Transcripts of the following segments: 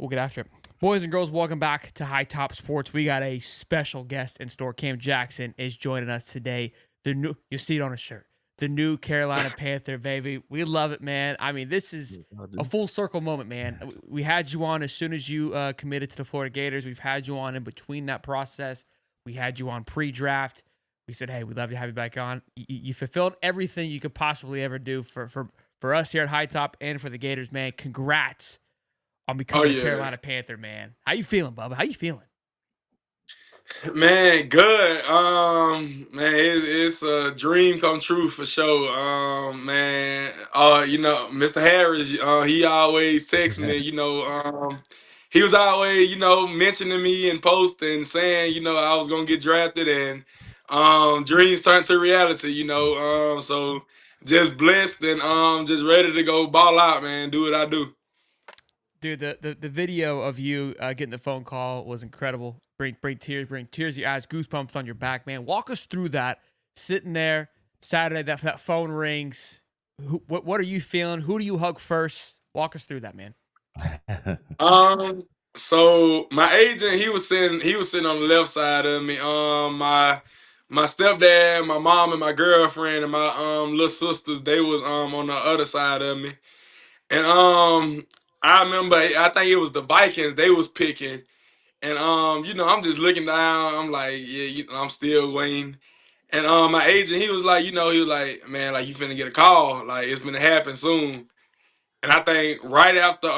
We'll get after it. Boys and girls, welcome back to High Top Sports. We got a special guest in store. Cam Jackson is joining us today. You see it on his shirt. The new Carolina Panther, baby. We love it, man. I mean, this is a full circle moment, man. We had you on as soon as you committed to the Florida Gators. We've had you on in between that process. We had you on pre-draft. We said, hey, we'd love to have you back on. You fulfilled everything you could possibly ever do for us here at High Top and for the Gators, man. Congrats on becoming a Carolina Panther, man. How you feeling, Bubba? How you feeling? Man, good. Man, it's a dream come true for sure. Mr. Harris, he always texts me. He was always, mentioning me and posting, saying, I was gonna get drafted, and dreams turned to reality. So just blessed and just ready to go ball out, man. Do what I do. Dude, the video of you getting the phone call was incredible. Bring tears to your eyes, goosebumps on your back, man. Walk us through that. Sitting there Saturday, that phone rings. What are you feeling? Who do you hug first? Walk us through that, man. So my agent, he was sitting on the left side of me. My stepdad, my mom, and my girlfriend, and my little sisters, they was on the other side of me. And I remember, I think it was the Vikings they was picking. And I'm just looking down. I'm like, yeah, I'm still waiting. And my agent, he was like, man, like you finna get a call, like it's gonna happen soon. And I think right after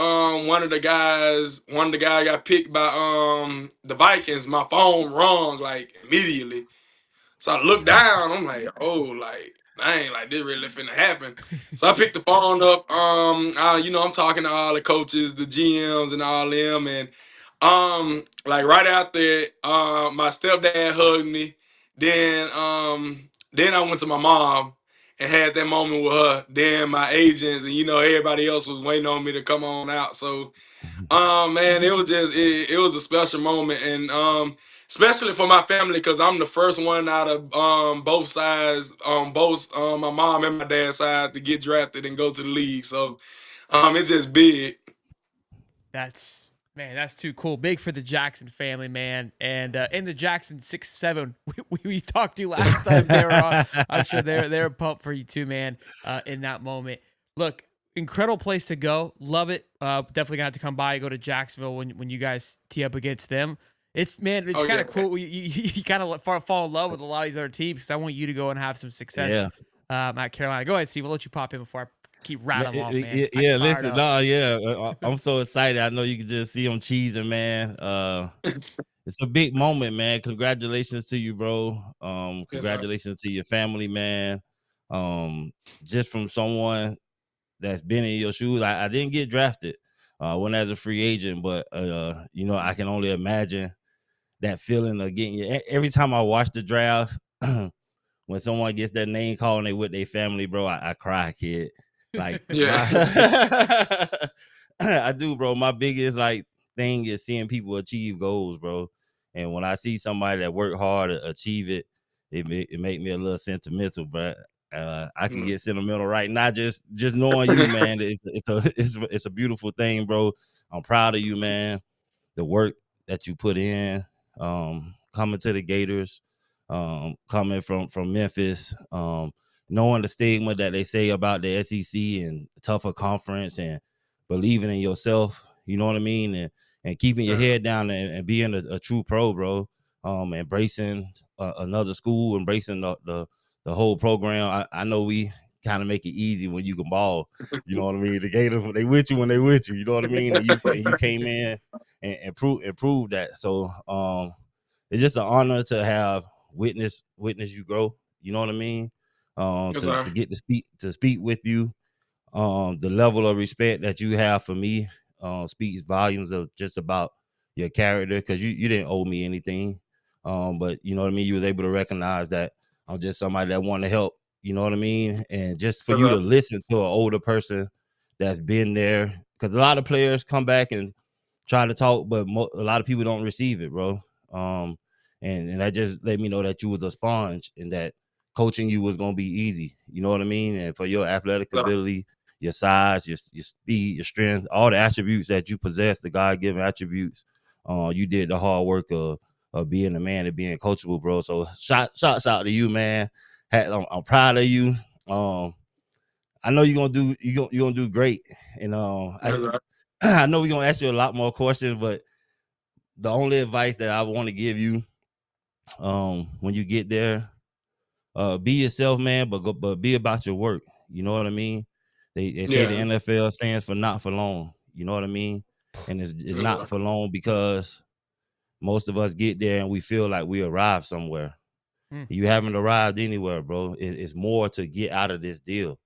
one of the guys got picked by the Vikings, my phone rung like immediately. So I looked down, I'm like, oh, like dang, like this really finna happen. So I picked the phone up. I'm talking to all the coaches, the GMs, and all them, and like right after it, my stepdad hugged me. Then I went to my mom and had that moment with her. Then my agents and everybody else was waiting on me to come on out. So man, it was a special moment, and especially for my family because I'm the first one out of both sides, both my mom and my dad's side to get drafted and go to the league. So it's just big. That's too cool. Big for the Jackson family, man. And in the Jackson 6-7 we talked to you last time they were on. I'm sure they're pumped for you too, man. In that moment, look, incredible place to go. Love it. Definitely gonna have to come by. Go to Jacksonville when you guys tee up against them. It's kind of cool. You kind of fall in love with a lot of these other teams because I want you to go and have some success at Carolina. Go ahead, Steve. I'll let you pop in before I keep rattling off, man. Yeah, listen, I'm so excited. I know you can just see them cheesing, man. It's a big moment, man. Congratulations to you, bro. Congratulations to your family, man. Just from someone that's been in your shoes. I didn't get drafted. Went as a free agent, but I can only imagine that feeling of getting you. Every time I watch the draft, when someone gets their name called and they with their family, bro, I cry, kid. Like, I do, bro. My biggest thing is seeing people achieve goals, bro. And when I see somebody that worked hard to achieve it, it make me a little sentimental, but I can get sentimental right now just knowing you, man. It's a beautiful thing, bro. I'm proud of you, man. The work that you put in, coming to the Gators, coming from Memphis, knowing the stigma that they say about the SEC and tougher conference, and believing in yourself, you know what I mean, and keeping your head down and being a true pro, bro. Embracing another school, embracing the whole program. I know we kind of make it easy when you can ball. You know what I mean? The Gators, they with you when they with you. You know what I mean? And you came in and prove that. So it's just an honor to have witness you grow. You know what I mean? To get to speak with you. The level of respect that you have for me speaks volumes of just about your character, because you didn't owe me anything. But you know what I mean? You was able to recognize that I'm just somebody that want to help, you know what I mean? And just for you to listen to an older person that's been there, because a lot of players come back and try to talk, but a lot of people don't receive it, bro. And that just let me know that you was a sponge and that coaching you was gonna be easy. You know what I mean? And for your athletic ability your size, your speed, your strength, all the attributes that you possess, the God-given attributes. You did the hard work of being a man and being coachable, bro. So shots out to you, man. I'm proud of you. I know you're gonna do great. And I know we're gonna ask you a lot more questions, but the only advice that I want to give you, when you get there, be yourself, man, but be about your work. You know what I mean? They say the Yeah. NFL stands for not for long. You know what I mean? And it's not for long because most of us get there and we feel like we arrived somewhere. You haven't arrived anywhere, bro. It's more to get out of this deal.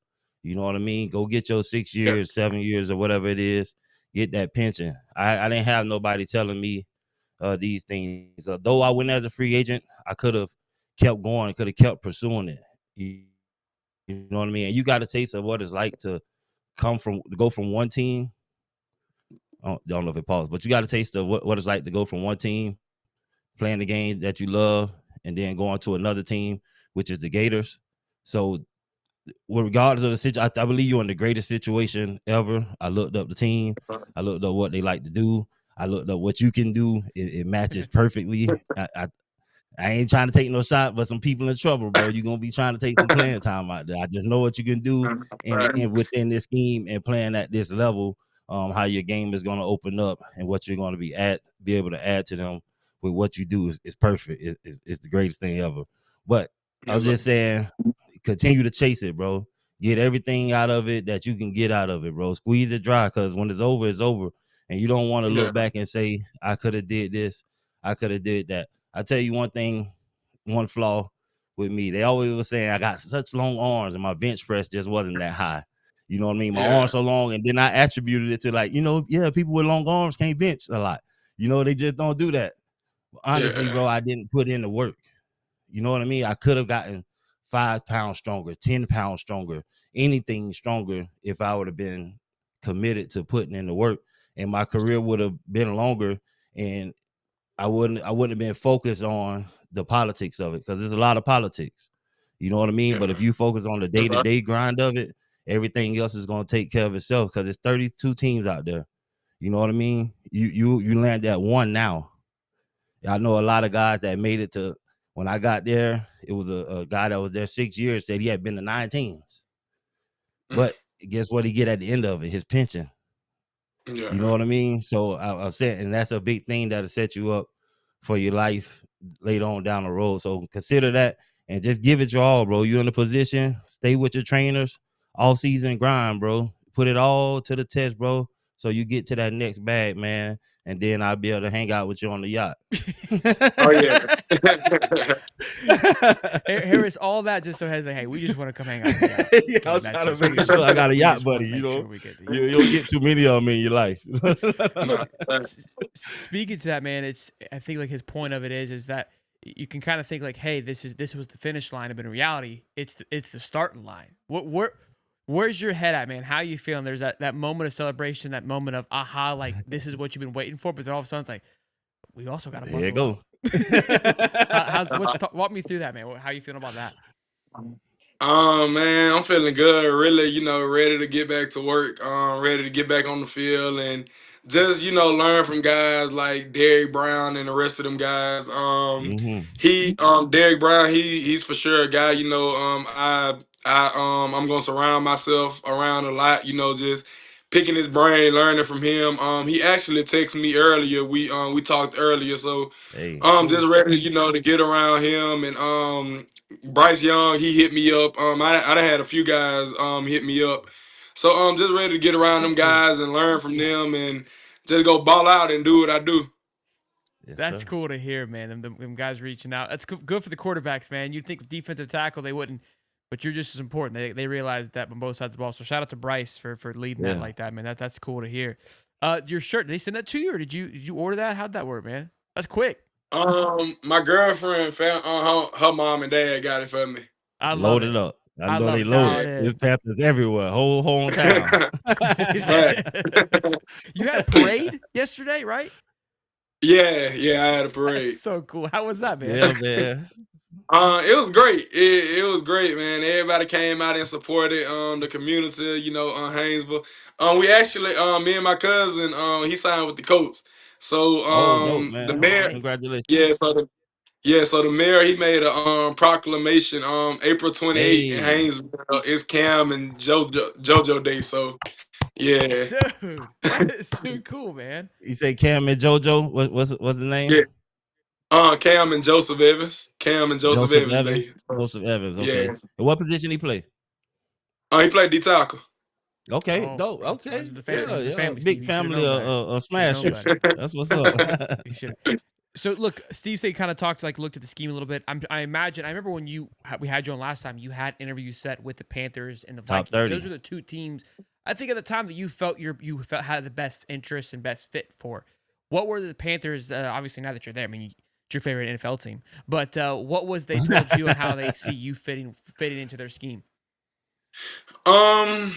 You know what I mean? Go get your 6 years, 7 years, or whatever it is. Get that pension. I didn't have nobody telling me these things. Though I went as a free agent, I could have kept going, could have kept pursuing it. You know what I mean? And you got a taste of what it's like to go from one team. I don't know if it paused, but you got a taste of what it's like to go from one team playing the game that you love and then going to another team, which is the Gators. So regardless of the situation, I believe you're in the greatest situation ever. I looked up the team. I looked up what they like to do. I looked up what you can do. It matches perfectly. I ain't trying to take no shot, but some people in trouble, bro. You're gonna be trying to take some playing time out there. I just know what you can do and within this scheme and playing at this level, how your game is gonna open up and what you're gonna be able to add to them with what you do is perfect. It's the greatest thing ever. But I was just saying, continue to chase it, bro. Get everything out of it that you can get out of it, bro. Squeeze it dry, because when it's over, it's over. And you don't want to look back and say, I could have did this, I could have did that. I tell you one thing, one flaw with me. They always were saying I got such long arms and my bench press just wasn't that high. You know what I mean? My arms so long, and then I attributed it to like, people with long arms can't bench a lot. They just don't do that. Honestly, bro, I didn't put in the work. You know what I mean? I could have gotten 5 pounds stronger, 10 pounds stronger, anything stronger if I would have been committed to putting in the work, and my career would have been longer, and I wouldn't have been focused on the politics of it, because there's a lot of politics. You know what I mean? But if you focus on the day-to-day grind of it, everything else is going to take care of itself, because there's 32 teams out there. You know what I mean? You land at one now. I know a lot of guys that made it to, when I got there, it was a guy that was there 6 years, said he had been to 9 teams. But guess what he get at the end of it? His pension. You know what I mean? So I said, and that's a big thing that'll set you up for your life later on down the road. So consider that and just give it your all, bro. You're in a position, stay with your trainers, all season grind, bro. Put it all to the test, bro. So you get to that next bag, man. And then I'll be able to hang out with you on the yacht. Oh yeah. Harris, all that just so has like, hey, we just want to come hang out. Yeah, I was trying to make sure I got a yacht buddy. You don't get too many of them in your life. Speaking to that, man, I think like his point of it is that you can kind of think like, hey, this was the finish line, but in reality, it's the starting line. Where's your head at, man? How are you feeling? There's that moment of celebration, that moment of aha, like this is what you've been waiting for, but then all of a sudden it's like, we also got to there you go. Walk me through that, man. How you feeling about that? Man, I'm feeling good. Really, ready to get back to work. Ready to get back on the field and just, learn from guys like Derrick Brown and the rest of them guys. Derrick Brown, he's for sure a guy. I'm gonna surround myself around a lot. Just picking his brain, learning from him. He actually texted me earlier. We talked earlier, so just ready, to get around him. And Bryce Young, he hit me up. I done had a few guys hit me up, so just ready to get around them guys and learn from them and just go ball out and do what I do. Yes, that's cool to hear, man. Them guys reaching out. That's good for the quarterbacks, man. You'd think with defensive tackle they wouldn't, but you're just as important. They realize that on both sides of the ball. So shout out to Bryce for leading that like that, man. That's cool to hear. Your shirt, did they send that to you, or did you order that? How'd that work, man? That's quick. My girlfriend found her mom and dad got it for me. I love loaded up. I know they loaded. There's Panthers everywhere, whole town. You had a parade yesterday, right? Yeah, I had a parade. That's so cool. How was that, man? Yeah, man. It was great. It was great, man. Everybody came out and supported the community, Haynesville. We actually me and my cousin, he signed with the Colts. So Oh, dope, the man. No mayor, way. Congratulations. yeah, so the mayor he made a proclamation April 28th in Hey, Haynesville. It's Cam and JoJo Day. So yeah. Dude, that is too cool, man. you say Cam and JoJo? What's the Yeah. name? Cam and Joseph Evans. Cam and Joseph Joseph Evans Evans. Day. So, Joseph Evans. Okay. yeah. And what position he play? He played D tackle. Okay, Oh, dope. Okay, runs yeah, in the yeah. family, Big Steve. You should have family known better. Should have known smashers. better. That's what's up. You should. So look, Steve said kind of talked like looked at the scheme a little bit. I imagine I remember when we had you on last time. You had interviews set with the Panthers and the Top Vikings. Those 30. are the two teams I think at the time that you felt had the best interest and best fit for. What were the Panthers? Obviously, now that you're there, I mean, it's your favorite NFL team. But what was they told you and how they see you fitting into their scheme? Um,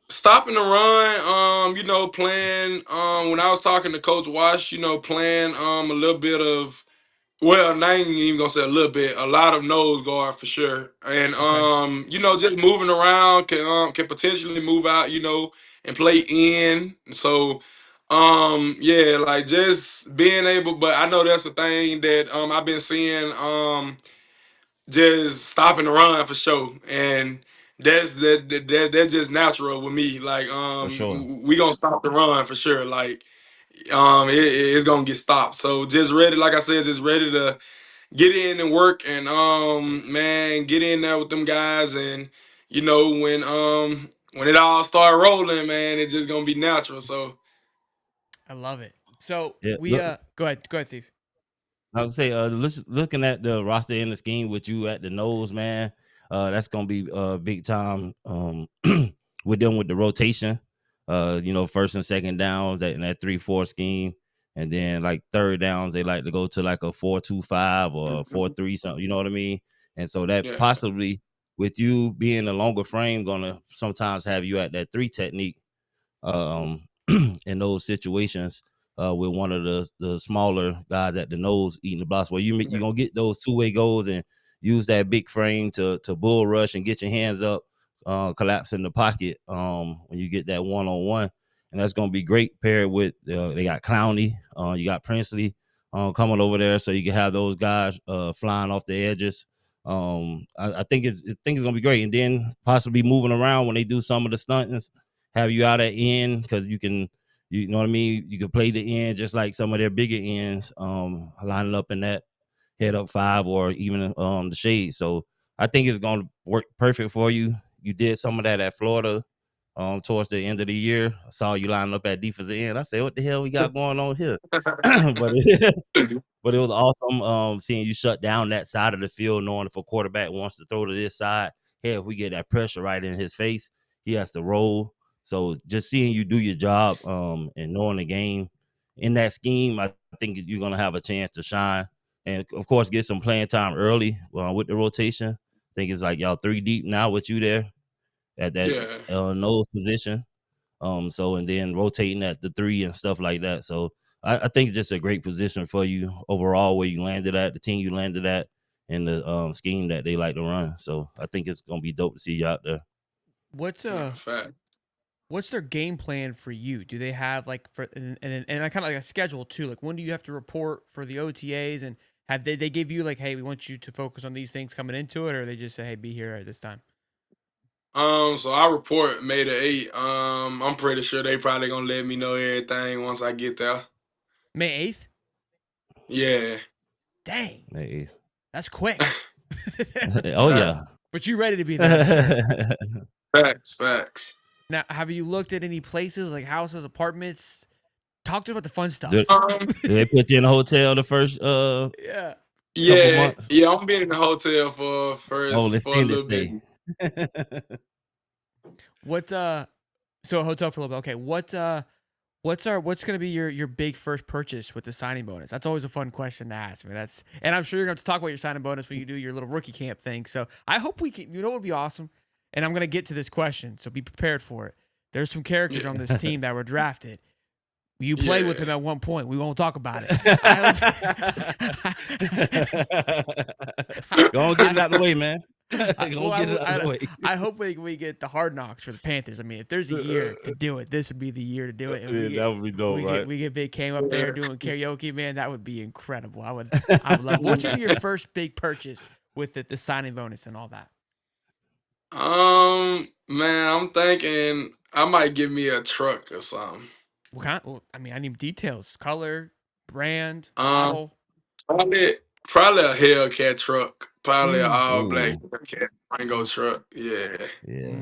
Stopping the run. Playing. When I was talking to Coach Wash, playing a little bit of. Well, I ain't even gonna say a little bit. A lot of nose guard for sure, and Okay, just moving around can potentially move out, and play in. So, yeah, like just being able. But I know that's a thing that I've been seeing. Just stopping the run for sure, and that's just natural with me. Like For sure. we gonna stop the run for sure. Like it's gonna get stopped. So just ready, like I said, just ready to get in and work and man, get in there with them guys, and when it all start rolling, man, it's just gonna be natural. So I love it. So Yeah. we Look, go ahead, Steve. I would say, looking at the roster in the scheme with you at the nose, man, that's gonna be big time. With them with the rotation, first and second downs in that 3-4 scheme, and then like third downs they like to go to like a 4-2-5 or a 4-3 something. You know what I mean? And so that yeah, possibly with you being a longer frame, gonna sometimes have you at that 3 technique um, in those situations with one of the smaller guys at the nose eating the blocks, where you're gonna get those two-way goals and use that big frame to bull rush and get your hands up, collapse in the pocket when you get that one-on-one, and that's gonna be great paired with they got Clowney, you got Princely coming over there, so you can have those guys flying off the edges. I think it's gonna be great, and then possibly moving around when they do some of the stunts, have you out at end, because you know what I mean, you can play the end just like some of their bigger ends, lining up in that head up 5 or even the shade. So I think it's gonna work perfect for you. You did some of that at Florida towards the end of the year. I saw you lining up at defensive end. I said, what the hell we got going on here? but But it was awesome seeing you shut down that side of the field, knowing if a quarterback wants to throw to this side, hey, if we get that pressure right in his face, he has to roll. So just seeing you do your job and knowing the game in that scheme, I think you're going to have a chance to shine. And, of course, get some playing time early with the rotation. I think it's like y'all 3 deep now with you there at that yeah. nose position. So and then rotating at the 3 and stuff like that. So I think it's just a great position for you overall, where you landed at, the team you landed at, and the scheme that they like to run. So I think it's gonna be dope to see you out there. What's Fact. what's their game plan for you? Do they have like for and I kind of like a schedule too? Like when do you have to report for the OTAs, and have they give you like, hey, we want you to focus on these things coming into it, or they just say, hey, be here at this time? So I report May the 8th. I'm pretty sure they probably gonna let me know everything once I get there. May 8th? Yeah. Dang, Hey. that's quick. Oh Fact- yeah. But you ready to be there, I'm sure. Facts. Now, have you looked at any places like houses, apartments? Talk to us about the fun do, stuff. Um, do they put you in a hotel the first Yeah. couple yeah, months? yeah. I'm being in the hotel for Oh, first let's for a stay, let's little bit. stay. What so a hotel for a little bit. Okay, what's gonna be your big first purchase with the signing bonus? That's always a fun question to ask. I mean, and I'm sure you're gonna have to talk about your signing bonus when you do your little rookie camp thing. So I hope we can. You know what would be awesome? And I'm gonna get to this question, so be prepared for it. There's some characters Yeah. on this team that were drafted. You played with Yeah. him at one point. We won't talk about it. I hope. Go on, get it out of the way, man. Well, Go get it out of the way. I hope we get the hard knocks for the Panthers. I mean, if there's a year to do it, this would be the year to do it. And Yeah, that would be dope, right? we get Big Cam up there doing karaoke, man. That would be incredible. I would love it. What's your first big purchase with the signing bonus and all that? Man, I'm thinking I might give me a truck or something. What kind? Well, I mean, I need details: color, brand, Um, model. probably a Hellcat truck. Probably an all black Ooh. Hellcat Rango truck. Yeah. Yeah.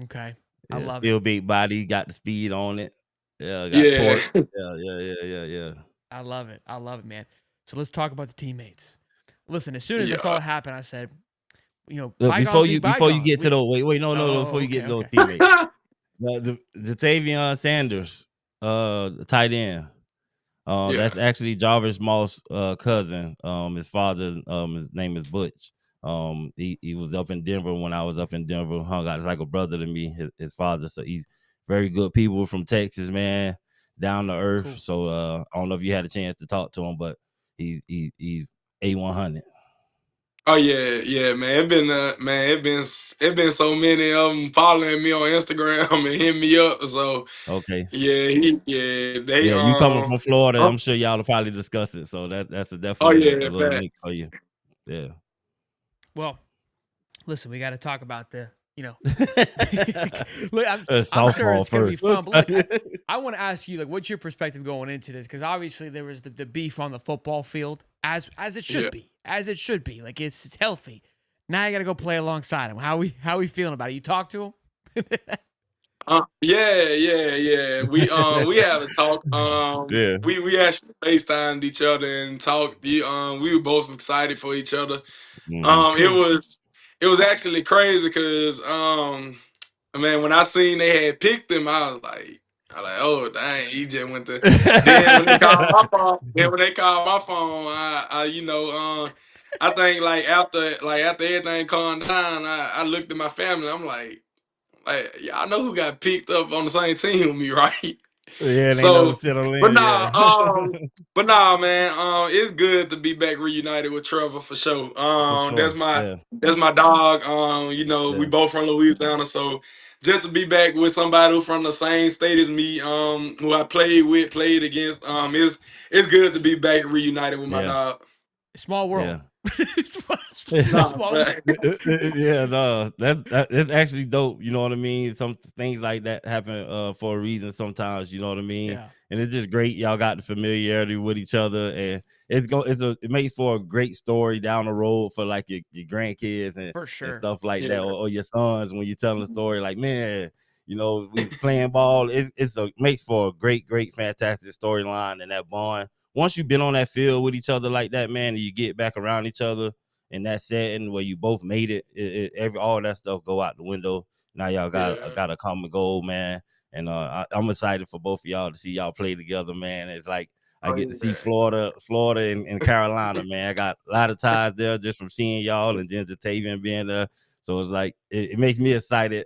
Okay. I Yeah, love still it. big body, got the speed on it. Yeah, got Yeah. torque. Yeah. I love it. I love it, man. So let's talk about the teammates. Listen, as soon as I saw Yeah. it happen, I said, Look, bygones be before you bygones. get to those no, before you get to those teammates. The Jatavion Sanders, the tight end. Yeah. That's actually Jarvis Moss' cousin. His father, his name is Butch. He was up in Denver when I was up in Denver. Hung out, it's like a brother to me, his father. So he's very good people from Texas, man, down to earth. Cool. So I don't know if you had a chance to talk to him, but he's A100. Oh yeah, man. It been so many of them following me on Instagram and hitting me up. So Okay. they Yeah, you coming from Florida, I'm sure y'all will probably discuss it. So that's definitely a little link facts. for you. Yeah. Well, listen, we got to talk about the, look, I'm sure it's going to be fun. But look, I want to ask you, like, what's your perspective going into this? Because obviously there was the beef on the football field, as it should be, Like it's healthy. Now you got to go play alongside him. How we feeling about it? You talk to him? Yeah. We had a talk. Yeah. We actually FaceTimed each other and talked. We were both excited for each other. Mhm. Cool. It was actually crazy because man, when I seen they had picked him, I was like, oh dang, he just went to. Then when they called my phone, I think after everything calmed down, I looked at my family. I'm like y'all know who got picked up on the same team with me, right? Yeah, it ain't nothing So, to settle but in. nah, Yeah. man, it's good to be back reunited with Trevor for sure. For sure. Yeah. That's my dog. We Yeah. both from Louisiana, so just to be back with somebody who from the same state as me, who I played against, it's good to be back reunited with my Yeah. dog. Small world. Yeah. Small world. Yeah, no, that's actually dope. You know what I mean? Some things like that happen for a reason sometimes. You know what I mean? Yeah. And it's just great. Y'all got the familiarity with each other, and it makes for a great story down the road for like your grandkids and For sure. and stuff like Yeah. that, or your sons when you're telling the story. Like, man, we playing ball. Makes for a great, fantastic storyline and that bond. Once you've been on that field with each other like that, man, and you get back around each other in that setting where you both made it, all that stuff go out the window. Now y'all got a common goal, man, and I'm excited for both of y'all to see y'all play together, man. It's like I get to see Florida and Carolina, man. I got a lot of ties there just from seeing y'all and then Jatavion being there. So it's like it makes me excited.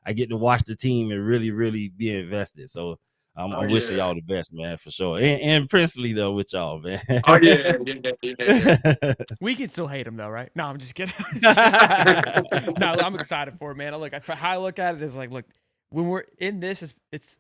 I get to watch the team and really, really be invested. So I'm wishing y'all the best, man, for sure. And Princely though with y'all, man. Oh yeah. We can still hate him though, right? No, I'm just kidding. No, I'm excited for it, man. How I look at it is like, look, when we're in this, it's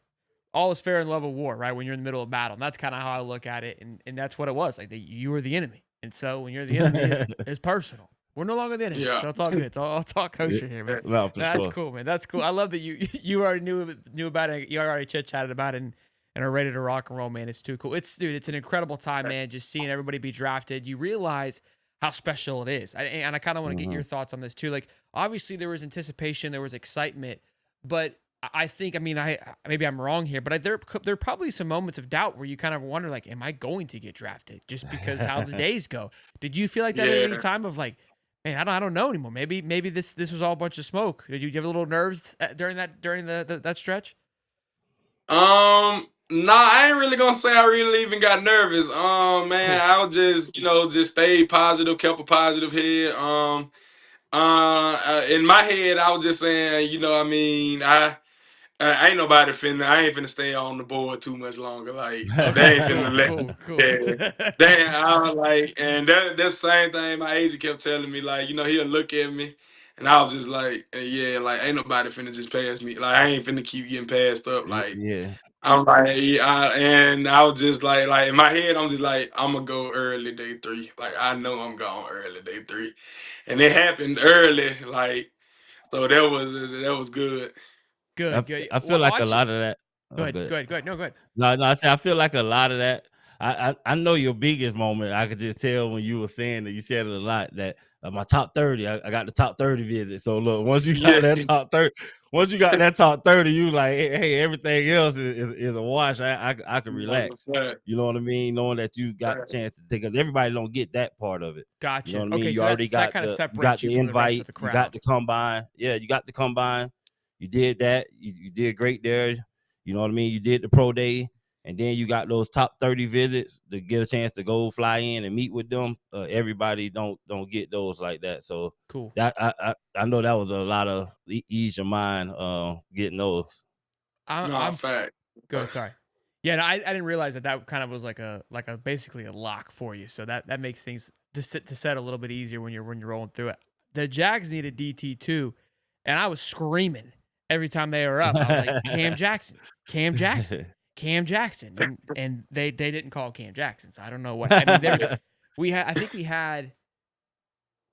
all is fair in love of war, right? When you're in the middle of battle, and that's kind of how I look at it, and that's what it was. Like you were the enemy, and so when you're the enemy, it's personal. We're no longer the enemy, so it's all good. It's all kosher here, man. No, That's cool, man. That's cool. I love that you already knew about it. You already chit chatted about it, and are ready to rock and roll, man. It's too cool. It's an incredible time, man. Just seeing everybody be drafted, you realize how special it is. And I kind of want to get your thoughts on this too. Like, obviously there was anticipation, there was excitement, but I think, maybe I'm wrong here, but there are probably some moments of doubt where you kind of wonder, like, am I going to get drafted just because how the days go? Did you feel like that at any time of like, man, I don't know anymore. Maybe this was all a bunch of smoke. Did you have a little nerves during that stretch? Nah, I ain't really gonna say I really even got nervous. Man, Cool. I was just, just stayed positive, kept a positive head. In my head, I was just saying, I ain't nobody finna. I ain't finna stay on the board too much longer. Like, so they ain't finna let. Cool. Yeah, I was like, and that's the same thing my agent kept telling me. Like, he'll look at me, and I was just like, yeah, like ain't nobody finna just pass me. Like, I ain't finna keep getting passed up. Like, Yeah. I'm like, and I was just like in my head, I'm just like, I'm gonna go early day 3. Like, I know I'm going early day 3, and it happened early. Like, so that was good. Good. I feel like a lot of that. Go Oh, ahead. good. Go ahead. No, go ahead. No, I say I feel like a lot of that. I know your biggest moment. I could just tell when you were saying that you said it a lot that my top 30. I got the top 30 visit. So look, once you got Yeah, that top 30, you like, hey, everything else is a wash. I can relax. You know what I mean? Knowing that you got the chance to take, because everybody don't get that part of it. You know Gotcha. what I mean? Okay, You so already that got kind of you got separates you the from the rest of invite, the you got crowd. the combine. Yeah, you got the combine. You did that. You did great there. You know what I mean? You did the pro day, and then you got those top 30 visits to get a chance to go fly in and meet with them. Everybody don't get those like that. So Cool. that I know that was a lot of ease your mind getting those. I'm fact. good. Sorry. Yeah, no, I didn't realize that kind of was like a basically a lock for you. So that makes things to set a little bit easier when you're rolling through it. The Jags needed DT too, and I was screaming every time they were up. I was like, Cam Jackson, Cam Jackson, Cam Jackson, and they didn't call Cam Jackson. So I don't know what. I mean, I think we had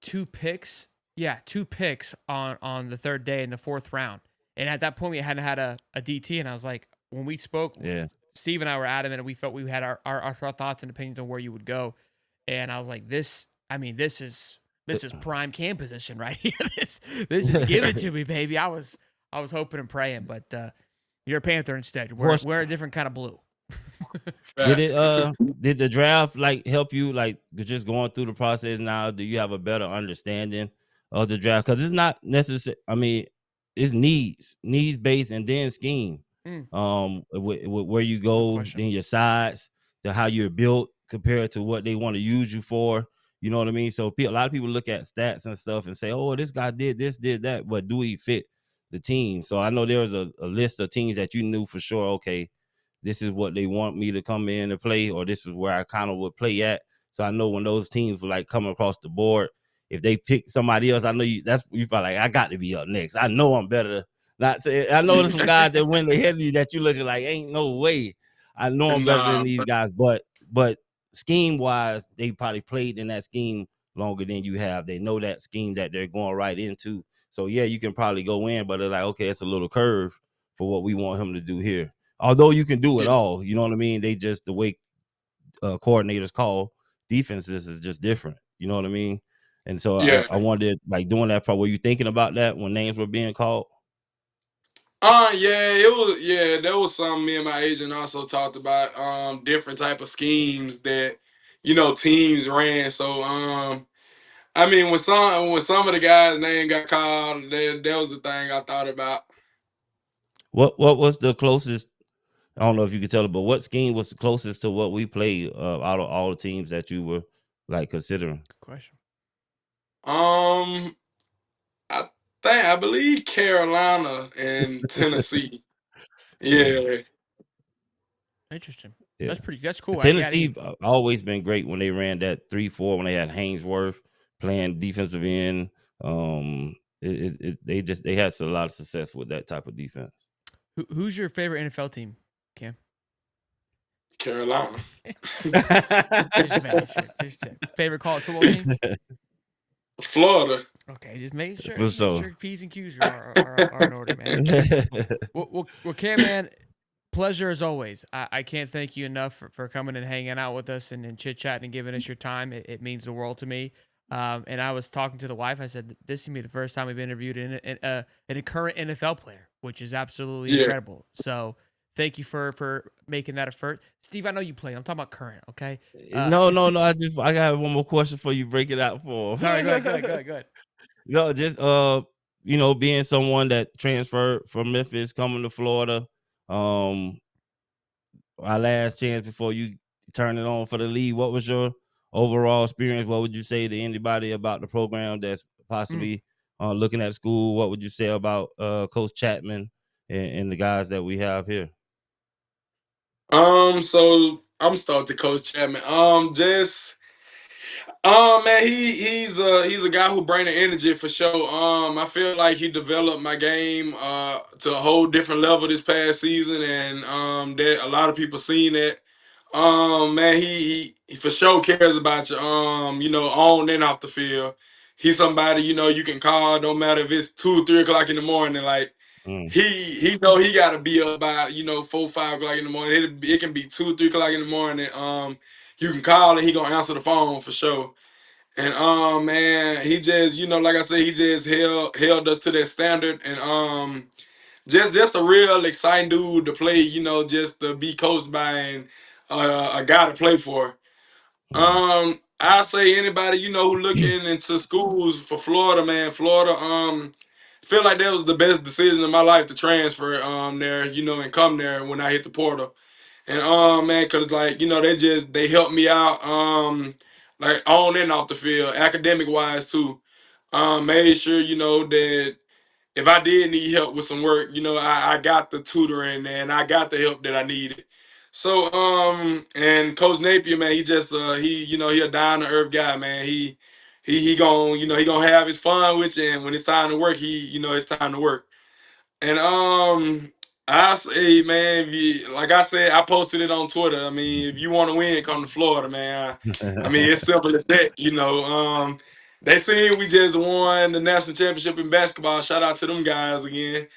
2 picks. Yeah, 2 picks on the third day in the 4th round. And at that point, we hadn't had a DT. And I was like, when we spoke, Yeah. Steve and I were adamant, and we felt we had our thoughts and opinions on where you would go. And I was like, this is prime Cam position right here. This is give it to me, baby. I was hoping and praying, but you're a Panther instead. We're a different kind of blue. Did the draft like help you like just going through the process now? Do you have a better understanding of the draft? Because it's not necessary. I mean, it's needs based, and then scheme. Mm. Where you go, then your size, to how you're built compared to what they want to use you for. You know what I mean? So a lot of people look at stats and stuff and say, "Oh, this guy did this, did that," but do he fit the team? So I know there was a list of teams that you knew for sure. Okay, this is what they want me to come in and play, or this is where I kind of would play at. So I know when those teams were like coming across the board, if they pick somebody else, I know you feel like I got to be up next. I know I'm better. Not say I know there's some guys that went ahead of you that you looking like ain't no way. I know I'm better than these guys, but scheme wise, they probably played in that scheme longer than you have. They know that scheme that they're going right into. So yeah, you can probably go in, but they're like, okay, it's a little curve for what we want him to do here. Although you can do it all, you know what I mean? They just, the way coordinators call defenses is just different. You know what I mean? And so Yeah. I wondered, like, doing that part, were you thinking about that when names were being called? Yeah, it was. Yeah, that was something me and my agent also talked about. Different type of schemes that teams ran. So I mean, when some of the guys' name got called, that was the thing I thought about. What was the closest? I don't know if you could tell it, but what scheme was the closest to what we played out of all the teams that you were like considering? Good question. Um, I believe Carolina and Tennessee. Yeah. Interesting. Yeah. That's cool. Tennessee always been great when they ran that 3-4 when they had Haynesworth playing defensive end. They had a lot of success with that type of defense. Who's your favorite NFL team, Cam? Carolina. Just making sure. Just check. Favorite college football team? Florida. Okay, just making sure. For Just making sure. sure P's and Q's are in order, man. Well, Cam, man, pleasure as always. I can't thank you enough for coming and hanging out with us and chit chatting and giving us your time. It means the world to me. And I was talking to the wife. I said, this is gonna be the first time we've interviewed a current NFL player, which is absolutely incredible. So thank you for making that effort. Steve, I know you played. I'm talking about current, okay? No. I got one more question for you. Break it out for. Sorry, go ahead. No, just being someone that transferred from Memphis, coming to Florida, our last chance before you turn it on for the league. What was your overall experience? What would you say to anybody about the program that's possibly looking at school? What would you say about Coach Chapman and the guys that we have here? So I'm start to Coach Chapman. Man, he's a guy who bring the energy for sure. I feel like he developed my game to a whole different level this past season, and that a lot of people seen that. Man, he for sure cares about you. On and off the field. He's somebody you can call. Don't matter if it's 2 or 3 o'clock in the morning. Like Mm, he know he got to be up by 4 5 o'clock in the morning. It can be 2 3 o'clock in the morning. You can call and he gonna answer the phone for sure. And man, he just like I said, he just held us to that standard, and just a real exciting dude to play. Just to be coached by and a guy to play for. mm, I say anybody who looking into schools for Florida, man. Florida, feel like that was the best decision of my life to transfer there, and come there when I hit the portal. And man, cause like they helped me out like on and off the field, academic wise too. Made sure that if I did need help with some work, I got the tutoring and I got the help that I needed. So and Coach Napier, man, he just he a down to earth guy, man. He gonna he gonna have his fun with you, and when it's time to work, it's time to work. And I say, man, like I said, I posted it on Twitter. I mean, if you want to win, come to Florida, man. I mean, it's simple as that. They seen we just won the national championship in basketball. Shout out to them guys again.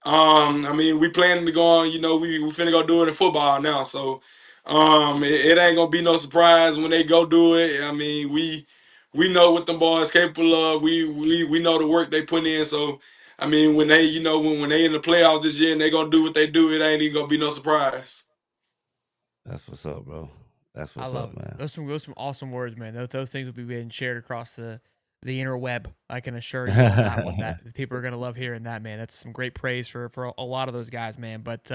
I mean, we planning to go on. We finna go do it in football now. So, it ain't gonna be no surprise when they go do it. I mean, we know what them boys capable of. We know the work they put in. So, I mean, when they when they in the playoffs this year and they gonna do what they do, it ain't even gonna be no surprise. That's what's up, bro. That's I what's love up, it. man. Those some awesome words, man. Those things will be being shared across the interweb. I can assure you on that one. That people are gonna love hearing that, man. That's some great praise for a lot of those guys, man. But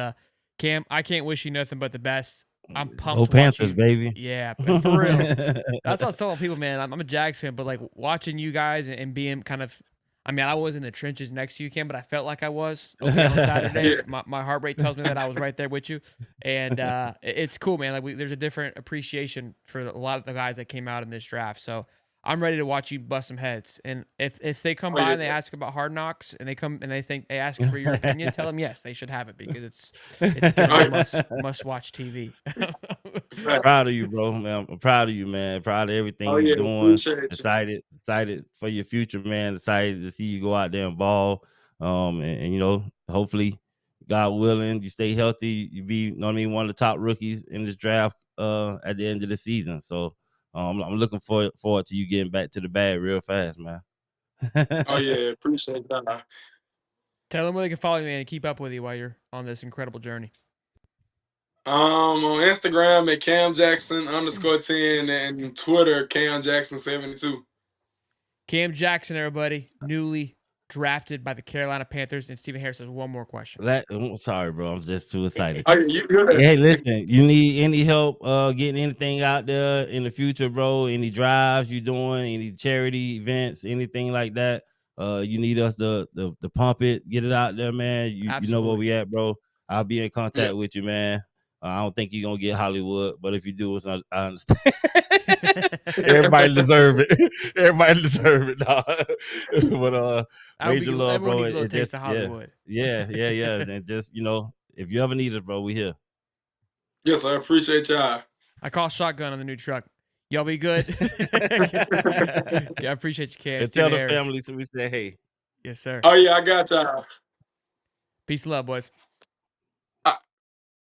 Cam, I can't wish you nothing but the best. I'm pumped Go to watch Panthers, you. baby. Yeah, for real. That's what I was telling people, man. I'm a Jags fan, but like watching you guys and being kind of, I mean, I was in the trenches next to you, Cam, but I felt like I was okay on Yeah. Saturdays. My heart rate tells me that I was right there with you, and it's cool, man. Like there's a different appreciation for a lot of the guys that came out in this draft. So I'm ready to watch you bust some heads. And if they come Oh by yeah. and they ask about Hard Knocks and they ask for your opinion, tell them yes, they should have it because it's going to Oh be yeah. must watch TV. Proud of you, bro. Man, I'm proud of you, man. Proud of everything Oh you're yeah. doing. Appreciate you. Excited for your future, man. Excited to see you go out there and ball. And hopefully, God willing, you stay healthy. You be, one of the top rookies in this draft at the end of the season. So I'm looking forward to you getting back to the bag real fast, man. Oh yeah. Appreciate that. Tell them where they can follow you, man, and keep up with you while you're on this incredible journey. On Instagram at Cam Jackson _10 and Twitter Cam Jackson 72. Cam Jackson, everybody, newly drafted by the Carolina Panthers. And Stephen Harris has one more question. Sorry, bro. I'm just too excited. Oh, yeah, you good? Hey, listen, you need any help getting anything out there in the future, bro? Any drives you doing, any charity events, anything like that? You need us to pump it, get it out there, man. You know where Absolutely. we at, bro. I'll be in contact Yeah. with you, man. I don't think you're gonna get Hollywood, but if you do, I understand. Everybody deserve it. Everybody deserve it, dog. But major love, Everyone bro. needs a little It taste just of Hollywood. yeah. And just if you ever need us, bro, we here. Yes, I appreciate y'all. I call shotgun on the new truck. Y'all be good. I appreciate you, Cam. And Stephen tell the Harris. family so we say hey. Yes, sir. Oh yeah, I got y'all. Peace and love, boys.